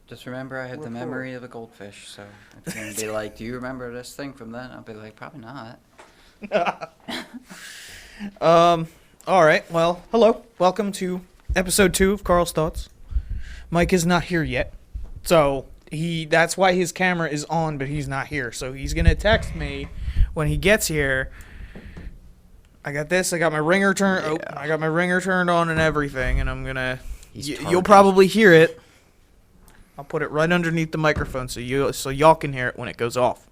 Just remember I have the memory of a goldfish, so it's going to be like, do you remember this thing from then? I'll be like, probably not. All right. Well, hello. Welcome to episode 2 of Carl's Thoughts. Mike is not here yet. So, that's why his camera is on, but he's not here. So, he's going to text me when he gets here. I got this. I got my ringer turned. Yeah. Oh, I got my ringer turned on and everything, and I'm going to you'll probably hear it. I'll put it right underneath the microphone so y'all can hear it when it goes off.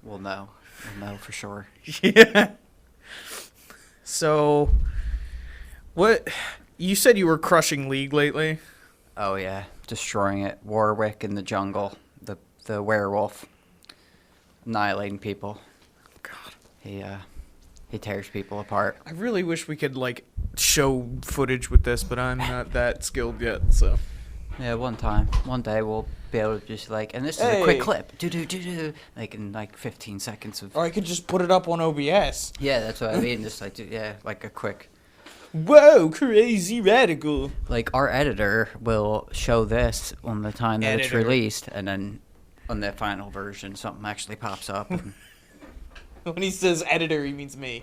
We'll know for sure. Yeah. So, what you said you were crushing League lately? Oh yeah, destroying it. Warwick in the jungle, the werewolf, annihilating people. God, he tears people apart. I really wish we could show footage with this, but I'm not that skilled yet. So. Yeah, one day we'll be able to just and this is a quick clip, do, in 15 seconds of. Or I could just put it up on OBS. Yeah, that's what I mean. Just a quick. Whoa, crazy radical. Our editor will show this on the time that it's released, and then on the final version, something actually pops up. And when he says editor, he means me.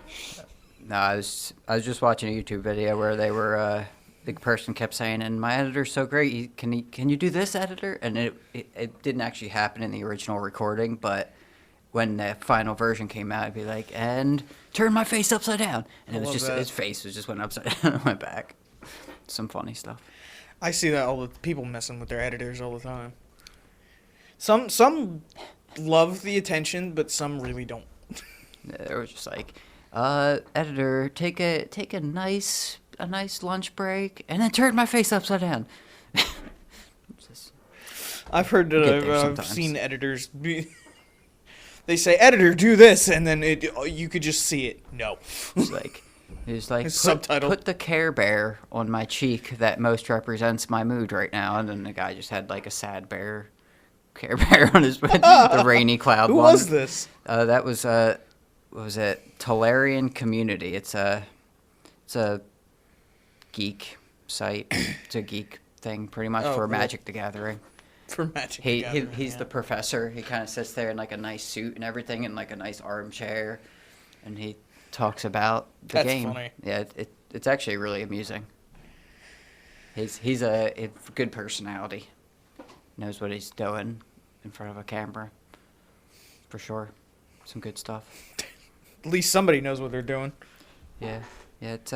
No, I was just watching a YouTube video where they were. The person kept saying, and my editor's so great, can you do this, editor? And it didn't actually happen in the original recording, but when the final version came out, it'd be like, and turn my face upside down. And it was just, his face just went upside down and went back. Some funny stuff. I see that all the people messing with their editors all the time. Some love the attention, but some really don't. They were just editor, take a nice lunch break, and then turn my face upside down. I've heard that I've seen editors they say, editor, do this, and then you could just see it. No. It's subtitle. Put the Care Bear on my cheek that most represents my mood right now, and then the guy just had a sad bear, Care Bear on his the rainy cloud Who one. Who was this? That was what was it? Tolarian Community. It's a geek site. It's a geek thing pretty much for Magic the Gathering. For Magic the Gathering. He's the professor. He kind of sits there in a nice suit and everything and a nice armchair, and he talks about the game. That's funny. Yeah, it's actually really amusing. He's a good personality. Knows what he's doing in front of a camera. For sure. Some good stuff. At least somebody knows what they're doing. Yeah. Yeah, it's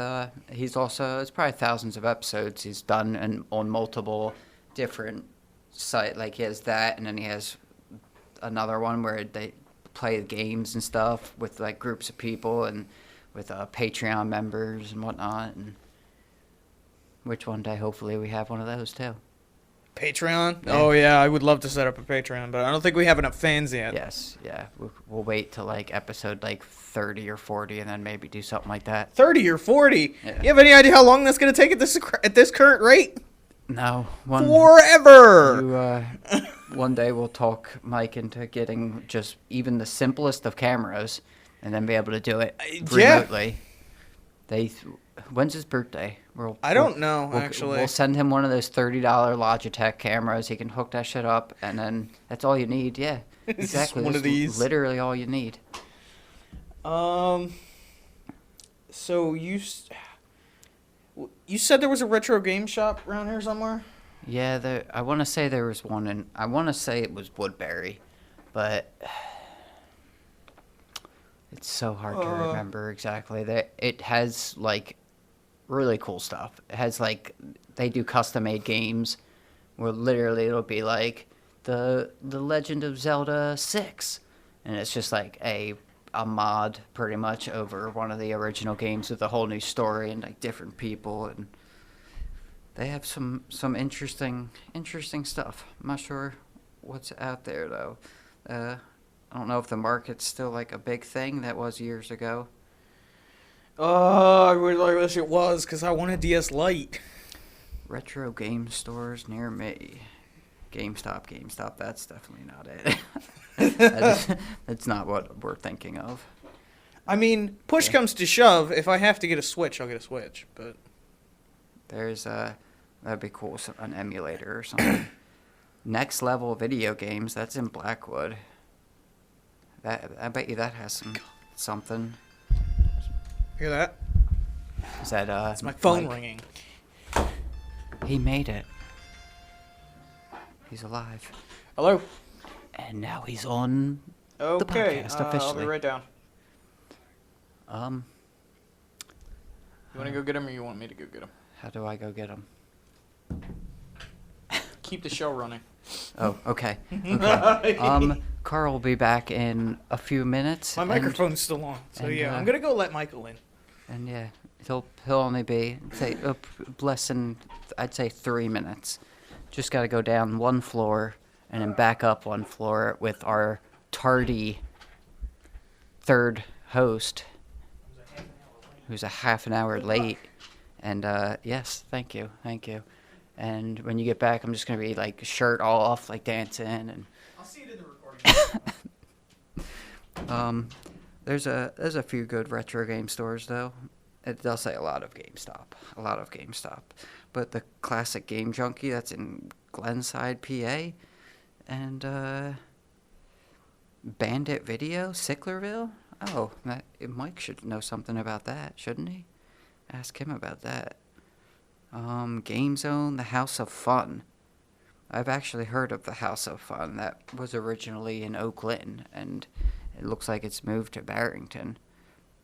probably thousands of episodes he's done and on multiple different sites. He has that, and then he has another one where they play games and stuff with groups of people and with Patreon members and whatnot. And which one day, hopefully, we have one of those too. Patreon? Yeah. Oh yeah, I would love to set up a Patreon, but I don't think we have enough fans yet. Yes, yeah. We'll wait till episode 30 or 40 and then maybe do something like that. 30 or 40? Yeah. You have any idea how long that's going to take at this current rate? No. Forever! One day we'll talk Mike into getting just even the simplest of cameras and then be able to do it remotely. When's his birthday? I don't know, actually. We'll send him one of those $30 Logitech cameras. He can hook that shit up, and then that's all you need. Yeah, exactly. One of these. Literally all you need. So you said there was a retro game shop around here somewhere? Yeah, I want to say there was one, and I want to say it was Woodbury, but it's so hard to remember exactly. It has really cool stuff. It has they do custom made games where literally it'll be the Legend of Zelda 6, and it's just a mod pretty much over one of the original games with a whole new story and different people, and they have some interesting stuff. I'm not sure what's out there though. I don't know if the market's still a big thing that was years ago. Oh, I really wish it was, because I want a DS Lite. Retro game stores near me. GameStop, that's definitely not it. That's not what we're thinking of. I mean, push comes to shove, if I have to get a Switch, I'll get a Switch, but... There's that'd be cool, an emulator or something. Next Level Video Games. That's in Blackwood. I bet you that has something. Hear that? Is that It's my phone Mike? ringing. He made it. He's alive. Hello. And now he's on Okay. the podcast officially. I'll be right down. Um, You want to go get him, or you want me to go get him? how do I go get him? Keep the show running. Oh, okay. Okay. Carl will be back in a few minutes. My microphone's still on, so yeah, I'm gonna go let Michael in. And yeah, he'll only be less than, I'd say, 3 minutes. Just got to go down one floor and then back up one floor with our tardy third host, who's a half an hour late. And yes, thank you. And when you get back, I'm just gonna be like shirt off, like dancing, and I'll see it in the recording. there's a few good retro game stores though. It does say a lot of GameStop, but the classic Game Junkie, that's in Glenside, PA, and Bandit Video, Sicklerville. Oh, Mike should know something about that, shouldn't he? Ask him about that. Gamezone, the House of Fun. I've actually heard of the House of Fun. That was originally in Oak Lynn, and it looks like it's moved to Barrington.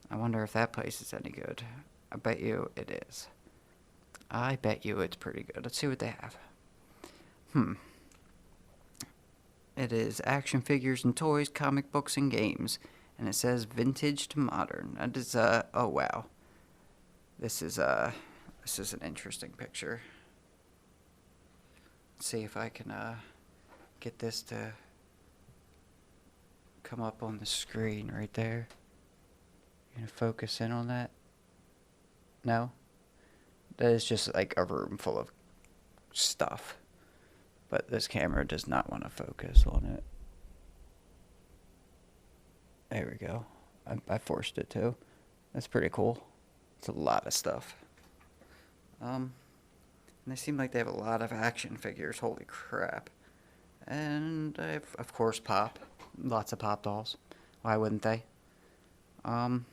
I wonder if that place is any good. I bet you it is. I bet you it's pretty good. Let's see what they have. It is action figures and toys, comic books and games. And it says vintage to modern. That is, oh wow. This is an interesting picture. Let's see if I can, get this to come up on the screen right there. You gonna focus in on that? No? That is just like a room full of stuff. But this camera does not want to focus on it. There we go. I forced it to. That's pretty cool. It's a lot of stuff. And they seem like they have a lot of action figures. Holy crap. And I have, of course, Pop. Lots of Pop dolls. Why wouldn't they? And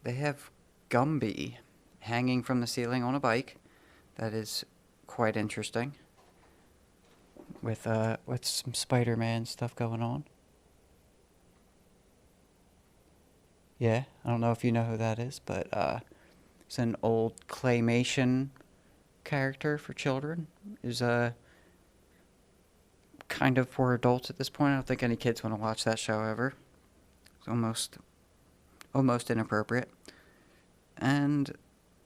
they have Gumby hanging from the ceiling on a bike. That is quite interesting. With some Spider-Man stuff going on. Yeah, I don't know if you know who that is, but it's an old claymation character for children. Is kind of for adults at this point. I don't think any kids want to watch that show ever. It's almost inappropriate. And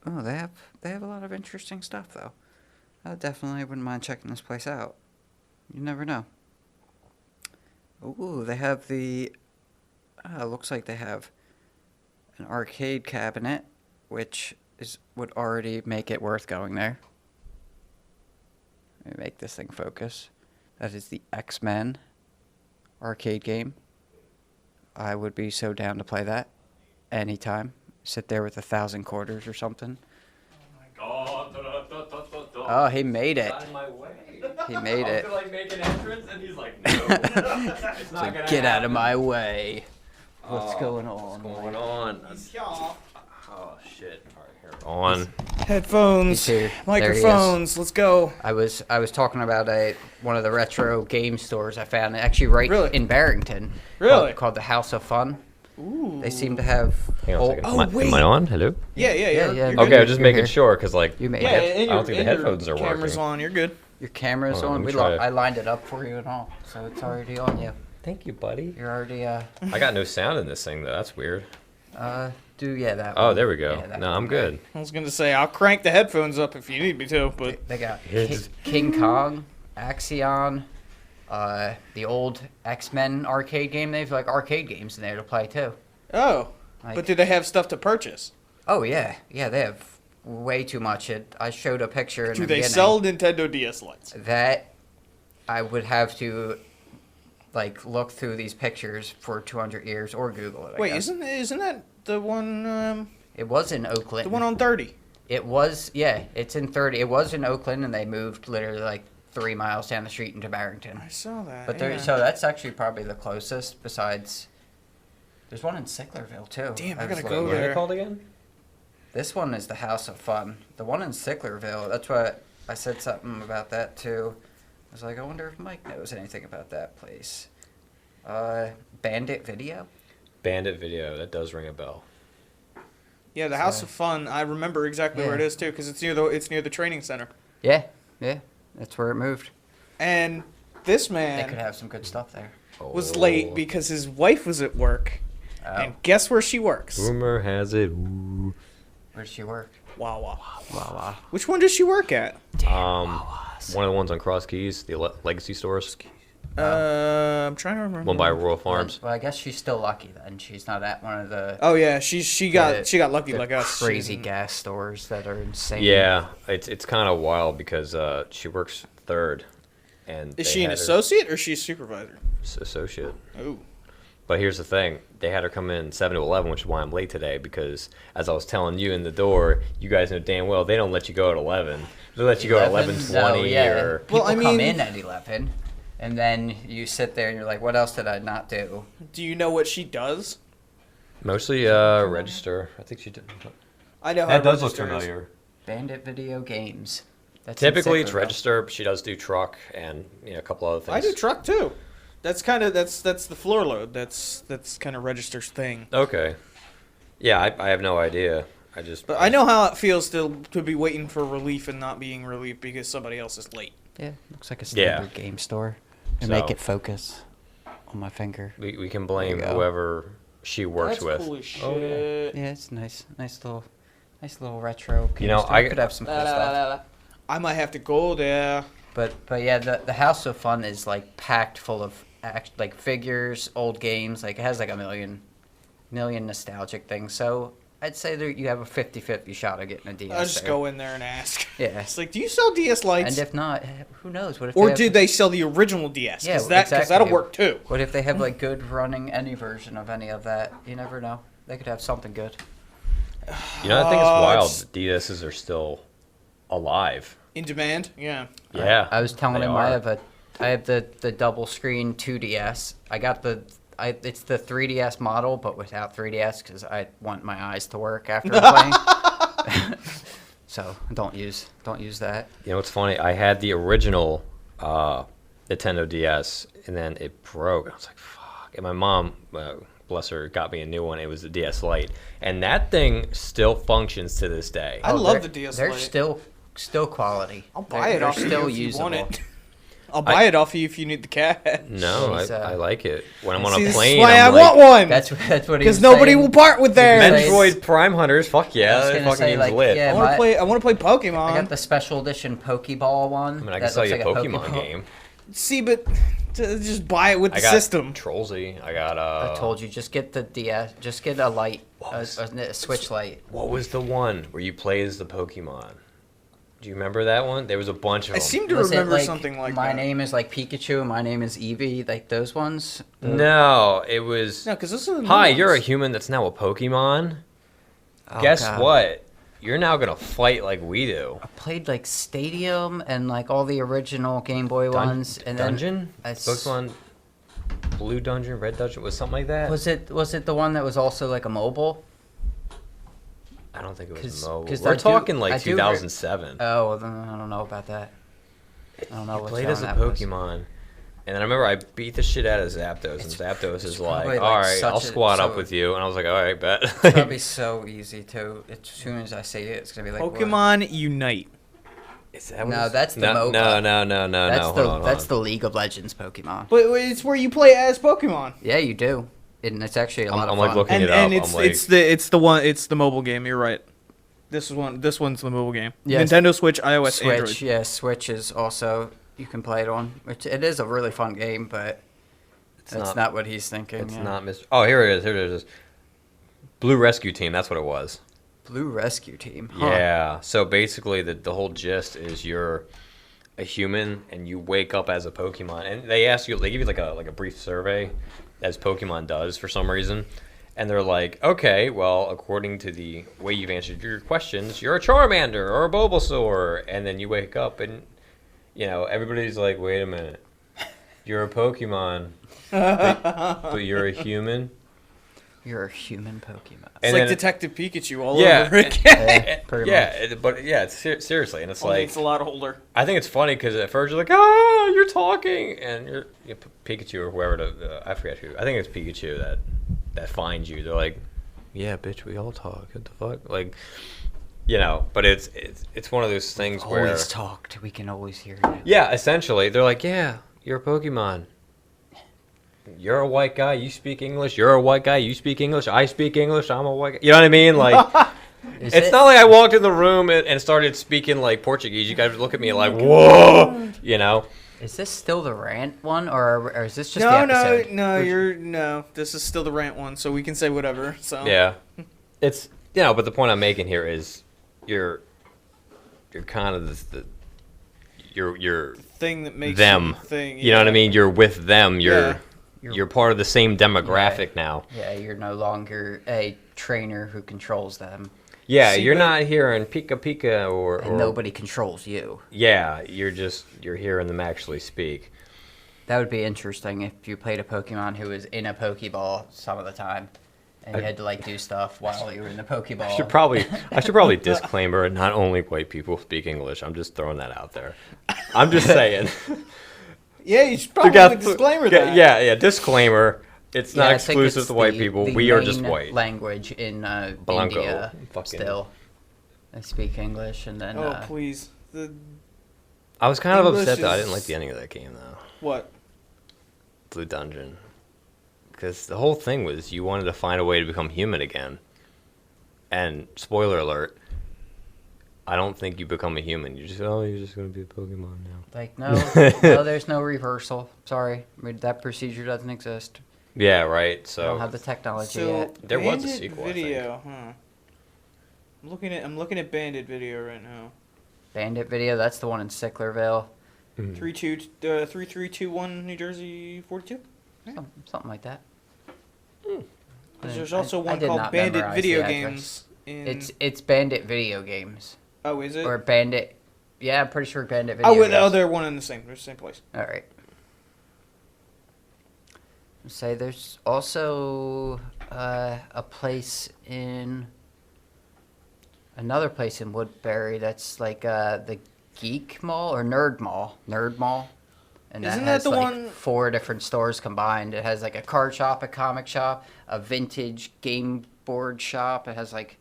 they have a lot of interesting stuff though. I definitely wouldn't mind checking this place out. You never know. Ooh, they have looks like they have an arcade cabinet, which would already make it worth going there. Let me make this thing focus. That is the X-Men arcade game. I would be so down to play that anytime. Sit there with 1,000 quarters or something. Oh my god. Oh, he made it. Get out of my way. He made it. I was gonna make an entrance and he's like, no. It's So not gonna get out of happen. my way. What's going on? What's going on? Oh shit. Alright, here. On. Headphones, He's here. There he is. microphones. Let's go. I was talking about one of the retro game stores I found actually right Really? in Barrington. Really? Called the House of Fun. Ooh. They seem to have. Hang on a second. Oh, am I on? Hello? Yeah. Yeah, You're yeah. good. Okay, I was just You're making here. sure because like You made Yeah, it. and I don't think the headphones are camera's working. on. You're good. Your camera's Hold on, on. let me try I lined it up for you and all, so it's already on you. Thank you, buddy. You're already I got no sound in this thing though. That's weird. that Oh, one. there we go. Yeah, that No, one. I'm good. I was gonna say I'll crank the headphones up if you need me to, but They got It's- King Kong, Axion, the old X-Men arcade game. They have like arcade games in there to play too. oh, Like, but do they have stuff to purchase? oh yeah, they have way too much. I showed a picture in Do the they beginning. sell Nintendo DS lights? That I would have to like look through these pictures for 200 years or Google it. I Wait, guess. isn't that the one It was in Oakland. on 30? It was, yeah, it's in 30. It was in Oakland, and they moved literally like 3 miles down the street into Barrington. I saw that. But yeah. so that's actually probably the closest. Besides, there's one in Sicklerville too. Damn, I was gotta go What are there. they called again? This one is the House of Fun. The one in Sicklerville. That's what I said something about that too. I was like, I wonder if Mike knows anything about that place. Bandit Video. Bandit Video. That does ring a bell. Yeah, the House of Fun. I remember exactly where it Yeah. is too, because it's near the training center. Yeah, that's where it moved. And this They man could have some good stuff there. was late because his wife was at work. Oh. And guess where she works? Rumor has it. Ooh. Where does she work? Wawa. Wawa. Which one does she work at? One of the ones on Cross Keys, the Legacy stores. I'm trying to remember. One by Royal Farms. Well, I guess she's still lucky then. She's not at one of the Oh yeah, she got lucky the like us. crazy She's in- gas stores that are insane. Yeah, it's kind of wild because she works third, and Is they she an had her- associate or is she a supervisor? associate? Oh. But here's the thing: they had her come in 7 to 11, which is why I'm late today. Because as I was telling you in the door, you guys know damn well they don't let you go at 11. They let you go at 11:20 or. People Well, I come mean- in at 11, and then you sit there and you're like, what else did I not do? Do you know what she does? Mostly register. I think she did. I know how That does look register is. familiar. Bandit Video Games. That's in Typically, it's Sicklerville. register. But she does do truck and a couple other things. I do truck too. That's the floor load. That's kind of register's thing. Okay. Yeah, I have no idea. But I know how it feels to be waiting for relief and not being relieved because somebody else is late. Yeah, looks like a Yeah. standard game store. And So- make it focus on my finger. We can blame There you go. whoever she works That's with. cool as shit. Oh, yeah. Yeah, it's nice little retro. You know, game store. I could have some cool stuff. I might have to go there. But yeah, the House of Fun is like packed full of like figures, old games. Like it has like a million nostalgic things. So I'd say there you have a 50-50 shot of getting a DS. I'll just there. go in there and ask. Yeah. It's like, do you sell DS lights? And if not, who knows? What if Or have, do they sell the original DS? Yeah, Because exactly. that'll work too. What if they have like good running any version of any of that? You never know. They could have something good. You know, I think it's wild. it's- That DSs are still alive. In demand? Yeah. Yeah. I was telling they him are. I have the double screen 2DS. I got it's the 3DS model, but without 3DS because I want my eyes to work after playing. So don't use that. You know what's funny? I had the original Nintendo DS, and then it broke. I was like, "Fuck!" And my mom, bless her, got me a new one. It was the DS Lite, and that thing still functions to this day. I love they're- the DS They're Lite. still quality. I'll buy it They're off still you if you usable. want it. I'll buy it off you if you need the cat. No, He's, I like it. When I'm on See, a this is plane, why I'm I like, want one. That's what he Because was nobody saying. will part with theirs. Say- Metroid Prime Hunters, fuck I yeah, was that gonna fucking say, game's like, lit. yeah, I want to play Pokemon. I got the special edition Pokeball one. I mean, I can that sell looks you a like Pokemon game. See, but just buy it with I the got system. Trollsy. I got I told you, just get the DS, just get a light, a Switch light. What was the one where you play as the Pokemon? Do you remember that one? There was a bunch of I them. seem to Was it, remember like, something like my that. name is like Pikachu, my name is Eevee, like those ones. No, it was. No, because this is. Hi, you're a human that's now a Pokemon. Oh, Guess God. what? You're now gonna fight like we do. I played like Stadium and like all the original Game Boy ones, and Dungeon? then I s- Pokemon Blue Dungeon, Red Dungeon, was something like that? was it the one that was also like a mobile? I don't think it was 'Cause- mobile. 'cause We're I do- talking I like do 2007. Oh, well, then I don't know about that. I don't know You what played genre as a that was. Pokemon. And then I remember I beat the shit out of Zapdos, It's- and Zapdos it's is like, probably, like, alright, I'll such a- squad up so- with you. And I was like, alright, bet. It's probably so easy too. As soon as I see it, it's gonna be like what? Pokemon Unite. Is that No, it's- that's the no, MOBA. no. That's Hold the on, hold that's on. the League of Legends Pokemon. But it's where you play as Pokemon. Yeah, you do, and it's actually a lot I'm of like fun. looking And it up. and it's I'm like, it's the mobile game. You're right. This one's the mobile game. Yes. Nintendo Switch, iOS, Switch, Android. yeah, Switch is also you can play it on. Which it is a really fun game, but that's not what he's thinking. It's yeah. not Mr. Oh, here it is. Here it is. Blue Rescue Team. That's what it was. Blue Rescue Team. Huh. Yeah. So basically, the whole gist is you're a human and you wake up as a Pokemon, and they give you like a brief survey, as Pokemon does for some reason, And they're like, okay, well, according to the way you've answered your questions, you're a Charmander or a Bulbasaur. And then you wake up and, everybody's like, wait a minute. You're a Pokemon, but you're a human? You're a human Pokemon. It's like Detective Pikachu all over again. Seriously. And it's Only like... it's a lot older. I think it's funny because at first you're like, oh, you're talking. And you're Pikachu or whoever, I forget who. I think it's Pikachu that finds you. They're like, yeah, bitch, we all talk. What the fuck? Like, but it's one of those things where... Always talked. We can always hear you. Yeah, essentially. They're like, yeah, you're a Pokemon. You're a white guy, you speak English. You're a white guy, you speak English. I speak English, I'm a white guy. You know what I mean? Like, it's not like I walked in the room and started speaking, like, Portuguese. You guys look at me like, whoa, Is this still the rant one, or is this just the episode? No, this is still the rant one, so we can say whatever, so. Yeah. It's, but the point I'm making here is you're kind of you're thing that makes them. You know what I mean? You're with them. You're part of the same demographic now. Yeah, you're no longer a trainer who controls them. Yeah, you're not hearing Pika Pika or nobody controls you. Yeah, you're hearing them actually speak. That would be interesting if you played a Pokemon who was in a Pokeball some of the time, and you had to do stuff while you were in the Pokeball. I should probably disclaimer: not only white people speak English. I'm just throwing that out there. I'm just saying. Yeah, you should probably disclaimer that. Yeah, disclaimer. It's not exclusive to white people. We are just white. Language in India still. They speak English, and then... Oh, please. I was kind of upset that I didn't like the ending of that game, though. What? Blue Dungeon. Because the whole thing was you wanted to find a way to become human again. And, spoiler alert, I don't think you become a human. You're just going to be a Pokemon now. No, there's no reversal. Sorry. That procedure doesn't exist. Yeah, right. So I don't have the technology yet. There was a sequel, video, huh? I'm looking at Bandit video right now. Bandit video, that's the one in Sicklerville. 3321 New Jersey 42? Something like that. There's also one called Bandit Video Games. It's Bandit Video Games. Oh, is it? Or Bandit. Yeah, I'm pretty sure Bandit Video Games. Oh, they're one in the same. They're the same place. All right. Say there's also another place in Woodbury that's like the Geek Mall or Nerd Mall, and Isn't that has that the one? 4 different stores combined. It has like a card shop, a comic shop, a vintage game board shop. It has like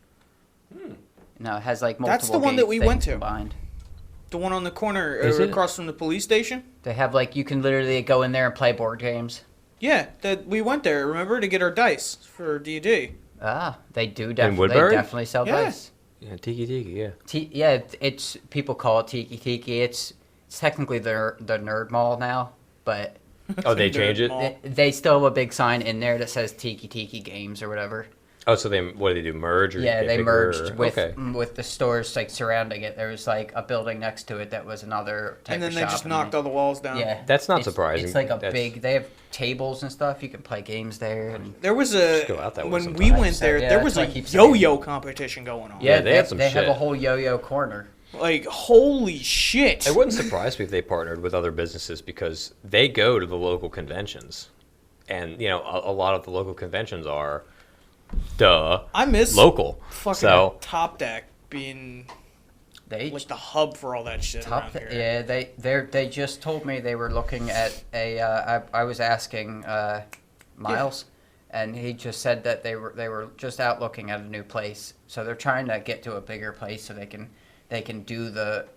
no, it has like multiple. That's the one that we went to. Combined. The one on the corner across from the police station. They have you can literally go in there and play board games. Yeah, that we went there. Remember to get our dice for D&D. Ah, they do Woodbury? They definitely sell dice. Yeah, Tiki, yeah. It's people call it Tiki. It's technically the Nerd Mall now, but oh, they change it. They still have a big sign in there that says Tiki Games or whatever. Oh, so what do they do? Merge? Or yeah, they merged with okay. with the stores surrounding it. There was a building next to it that was another type and then of they shop, just knocked all the walls down. Yeah, that's not surprising. It's big. They have tables and stuff. You can play games there. And there was when we went there. Yeah, there was a yo-yo competition going on. Yeah, they have have a whole yo-yo corner. Holy shit! It wouldn't surprise me if they partnered with other businesses because they go to the local conventions, and a lot of the local conventions are. I miss local. Fucking Top Deck being the hub for all that shit around here. Yeah, they just told me they were looking at I was asking Miles, and he just said that they were just out looking at a new place. So they're trying to get to a bigger place so they can do the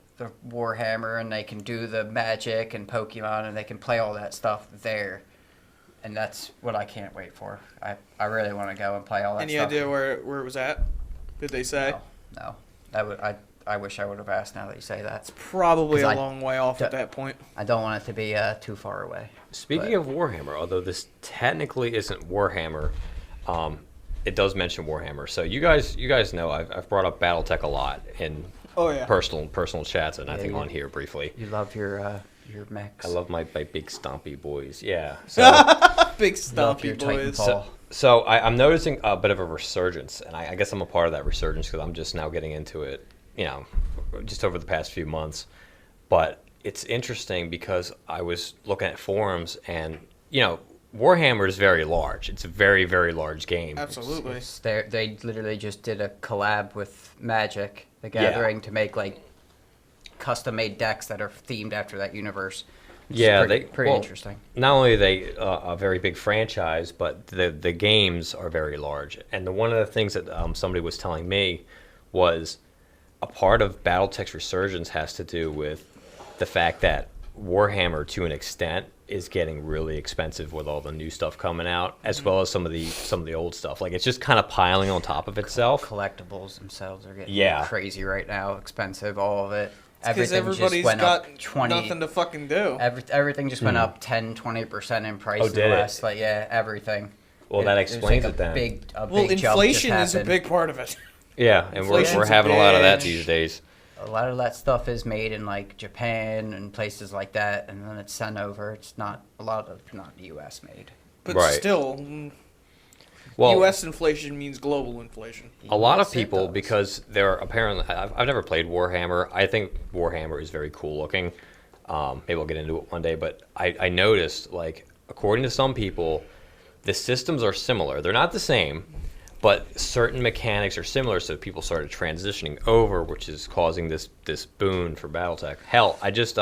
Warhammer and they can do the Magic and Pokemon and they can play all that stuff there. And that's what I can't wait for. I really want to go and play all that stuff. Any idea where it was at? Did they say? No. I wish I would have asked now that you say that. It's probably a long way off at that point. I don't want it to be too far away. Speaking of Warhammer, although this technically isn't Warhammer, it does mention Warhammer. So you guys know I've brought up BattleTech a lot in personal chats and I think on here briefly. You love your mechs. I love my big stompy boys. Yeah. So big stompy boys. So I'm noticing a bit of a resurgence, and I guess I'm a part of that resurgence because I'm just now getting into it, just over the past few months. But it's interesting because I was looking at forums, and Warhammer is very large. It's a very, very large game. Absolutely. They literally just did a collab with Magic, the Gathering, to make like custom-made decks that are themed after that universe. Yeah, pretty interesting. Not only are they a very big franchise, but the games are very large. And one of the things that somebody was telling me was a part of BattleTech's resurgence has to do with the fact that Warhammer, to an extent, is getting really expensive with all the new stuff coming out, as well as some of the old stuff. Like, it's just kind of piling on top of itself. Collectibles themselves are getting crazy right now, expensive, all of it. Because everybody's got nothing to fucking do. Everything just went up 10-20% in price in the last, everything. Well, that explains it then. Inflation is a big part of it. Yeah, and we're having a lot of that these days. A lot of that stuff is made in like Japan and places like that, and then it's sent over. It's not U.S. made. But still, U.S. inflation means global inflation. A lot of people, because they're apparently, I've never played Warhammer. I think Warhammer is very cool looking. Maybe I'll get into it one day, but I noticed, like, according to some people, the systems are similar. They're not the same, but certain mechanics are similar, so people started transitioning over, which is causing this boon for BattleTech. Hell, I just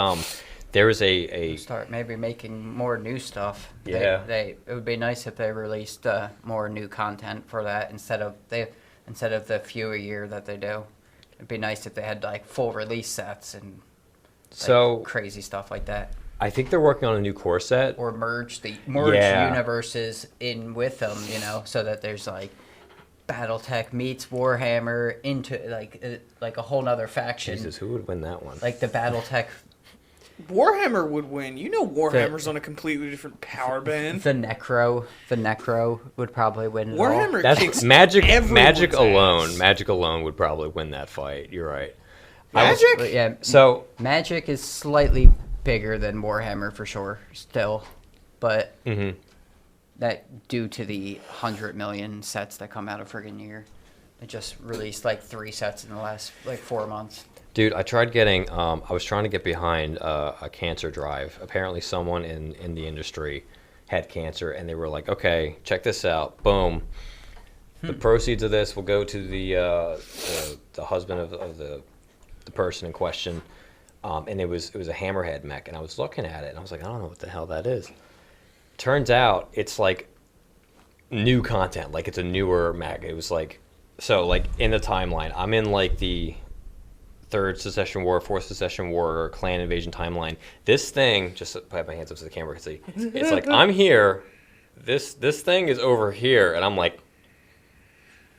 there was a start maybe making more new stuff. Yeah, it would be nice if they released more new content for that instead of the few a year that they do. It'd be nice if they had like full release sets and crazy stuff like that. I think they're working on a new core set, or merge universes in with them, so that there's like BattleTech meets Warhammer into like a whole nother faction. Jesus, who would win that one? Like the BattleTech. Warhammer would win. Warhammer's on a completely different power band. The Necro would probably win. Warhammer kicks Magic ass. Magic alone would probably win that fight. You're right. Magic? So Magic is slightly bigger than Warhammer for sure, still, but that due to the 100 million sets that come out a friggin' year. They just released like 3 sets in the last 4 months. Dude, I tried getting, I was trying to get behind a cancer drive. Apparently someone in the industry had cancer, and they were like, okay, check this out. Boom. The proceeds of this will go to the husband of the person in question. And it was a Hammerhead mech, and I was looking at it, and I was like, I don't know what the hell that is. Turns out it's like new content, like it's a newer mech. It was like, so like in the timeline, I'm in like the 3rd Secession War, 4th Secession War, or Clan Invasion timeline. This thing, just put my hands up so the camera can see. It's like I'm here. This thing is over here, and I'm like,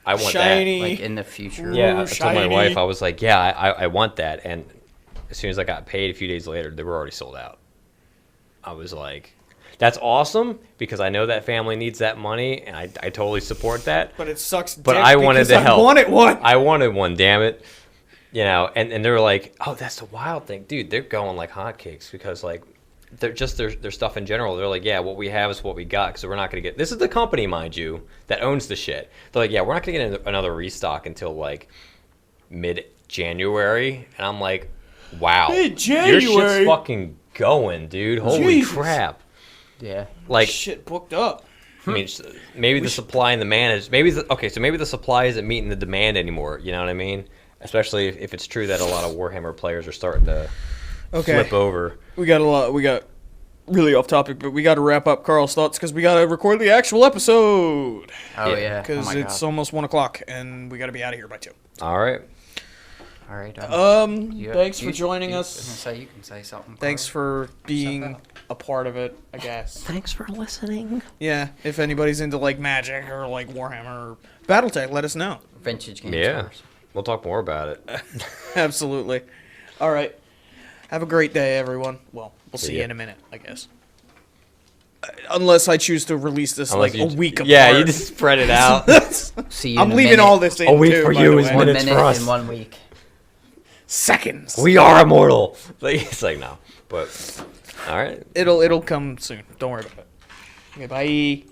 I want shiny. That. Like in the future. Yeah, I told my wife, I was like, yeah, I want that, and as soon as I got paid a few days later, they were already sold out. I was like, that's awesome, because I know that family needs that money, and I totally support that. But it sucks dick but I wanted to help. I wanted one. I wanted one, damn it. And they were like, oh, that's the wild thing. Dude, they're going like hotcakes, because like they're just their stuff in general. They're like, yeah, what we have is what we got, because we're not going to get... This is the company, mind you, that owns the shit. They're like, yeah, we're not going to get another restock until like mid-January. And I'm like... Wow. Hey, January. Your shit's fucking going, dude. Holy crap. Yeah. Like shit booked up. I mean, maybe the supply and demand is maybe the supply isn't meeting the demand anymore, you know what I mean? Especially if it's true that a lot of Warhammer players are starting to flip over. We got really off topic, but we got to wrap up Carl's thoughts because we got to record the actual episode. Oh yeah. Because it's almost 1 o'clock and we got to be out of here by 2. All right. Thanks for joining us. You can say something. Thanks for being a part of it, I guess. Thanks for listening. Yeah, if anybody's into like Magic or like Warhammer or BattleTech, let us know. Vintage games. Yeah, we'll talk more about it. Absolutely. All right. Have a great day, everyone. Well, we'll see you in a minute, I guess. Unless I choose to release this a week apart. Yeah, you just spread it out. See you I'm leaving all this in a week too, for you is 1 minutes minute for us. in 1 week. Seconds. We are immortal. It's like no, but all right. It'll come soon. Don't worry about it. Okay, bye.